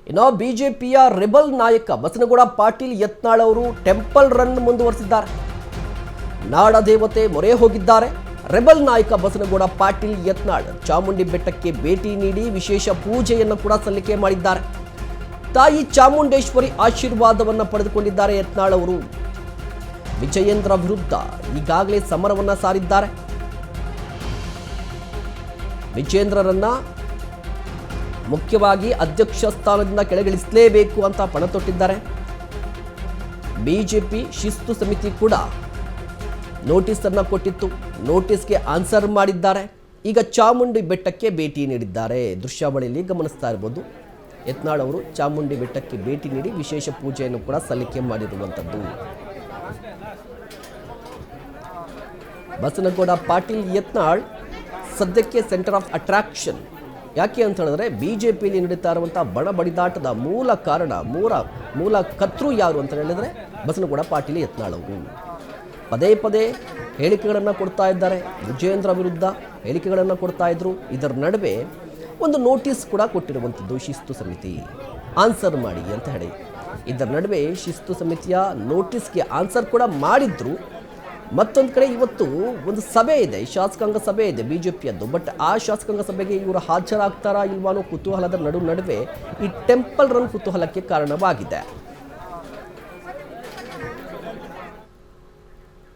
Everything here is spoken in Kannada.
ಇನ್ನು ಬಿಜೆಪಿಯ ರೆಬಲ್ ನಾಯಕ ಬಸನಗೌಡ ಪಾಟೀಲ್ ಯತ್ನಾಳ್ ಅವರು ಟೆಂಪಲ್ ರನ್ ಮುಂದುವರೆಸಿದ್ದಾರೆ. ನಾಡ ದೇವತೆ ಮೊರೆ ಹೋಗಿದ್ದಾರೆ. ರೆಬಲ್ ನಾಯಕ ಬಸನಗೌಡ ಪಾಟೀಲ್ ಯತ್ನಾಳ್ ಚಾಮುಂಡಿ ಬೆಟ್ಟಕ್ಕೆ ಭೇಟಿ ನೀಡಿ ವಿಶೇಷ ಪೂಜೆಯನ್ನು ಕೂಡ ಸಲ್ಲಿಕೆ ಮಾಡಿದ್ದಾರೆ. ತಾಯಿ ಚಾಮುಂಡೇಶ್ವರಿ ಆಶೀರ್ವಾದವನ್ನು ಪಡೆದುಕೊಂಡಿದ್ದಾರೆ ಯತ್ನಾಳ್ ಅವರು. ವಿಜಯೇಂದ್ರ ವಿರುದ್ಧ ಈಗಾಗಲೇ ಸಮರವನ್ನ ಸಾರಿದ್ದಾರೆ. ವಿಜಯೇಂದ್ರರನ್ನ ಮುಖ್ಯವಾಗಿ ಅಧ್ಯಕ್ಷ ಸ್ಥಾನದಿಂದ ಕೆಳಗಿಳಿಸಲೇಬೇಕು ಅಂತ ಪಣ ತೊಟ್ಟಿದ್ದಾರೆ. ಬಿಜೆಪಿ ಶಿಸ್ತು ಸಮಿತಿ ಕೂಡ ನೋಟಿಸ್ ಅನ್ನು ಕೊಟ್ಟಿತ್ತು. ನೋಟಿಸ್ಗೆ ಆನ್ಸರ್ ಮಾಡಿದ್ದಾರೆ. ಈಗ ಚಾಮುಂಡಿ ಬೆಟ್ಟಕ್ಕೆ ಭೇಟಿ ನೀಡಿದ್ದಾರೆ. ದೃಶ್ಯಾವಳಿಯಲ್ಲಿ ಗಮನಿಸ್ತಾ ಇರಬಹುದು. ಯತ್ನಾಳ್ ಅವರು ಚಾಮುಂಡಿ ಬೆಟ್ಟಕ್ಕೆ ಭೇಟಿ ನೀಡಿ ವಿಶೇಷ ಪೂಜೆಯನ್ನು ಕೂಡ ಸಲ್ಲಿಕೆ ಮಾಡಿರುವಂಥದ್ದು. ಬಸನಗೌಡ ಪಾಟೀಲ್ ಯತ್ನಾಳ್ ಸದ್ಯಕ್ಕೆ ಸೆಂಟರ್ ಆಫ್ ಅಟ್ರಾಕ್ಷನ್. ಯಾಕೆ ಅಂತ ಹೇಳಿದ್ರೆ ಬಿಜೆಪಿಯಲ್ಲಿ ನಡೀತಾ ಇರುವಂಥ ಬಣ ಬಡಿದಾಟದ ಮೂಲ ಕಾರಣ, ಮೂಲ ಕರ್ತೃ ಯಾರು ಅಂತ ಹೇಳಿದ್ರೆ ಬಸನಗೌಡ ಪಾಟೀಲ್ ಯತ್ನಾಳ್ ಅವರು. ಪದೇ ಪದೇ ಹೇಳಿಕೆಗಳನ್ನು ಕೊಡ್ತಾ ಇದ್ದಾರೆ. ವಿಜಯೇಂದ್ರ ವಿರುದ್ಧ ಹೇಳಿಕೆಗಳನ್ನು ಕೊಡ್ತಾ ಇದ್ರು. ಇದರ ನಡುವೆ ಒಂದು ನೋಟಿಸ್ ಕೂಡ ಕೊಟ್ಟಿರುವಂಥದ್ದು ಶಿಸ್ತು ಸಮಿತಿ, ಆನ್ಸರ್ ಮಾಡಿ ಅಂತ ಹೇಳಿ. ಇದರ ನಡುವೆ ಶಿಸ್ತು ಸಮಿತಿಯ ನೋಟಿಸ್ಗೆ ಆನ್ಸರ್ ಕೂಡ ಮಾಡಿದ್ರು. ಮತ್ತೊಂದು ಕಡೆ ಇವತ್ತು ಒಂದು ಸಭೆ ಇದೆ, ಶಾಸಕಾಂಗ ಸಭೆ ಇದೆ ಬಿಜೆಪಿಯದ್ದು. ಬಟ್ ಆ ಶಾಸಕಾಂಗ ಸಭೆಗೆ ಇವರು ಹಾಜರಾಗ್ತಾರಾ ಇಲ್ವಾ ಅನ್ನೋ ಕುತೂಹಲದ ನಡುವೆ ಈ ಟೆಂಪಲ್ ರನ್ ಕುತೂಹಲಕ್ಕೆ ಕಾರಣವಾಗಿದೆ.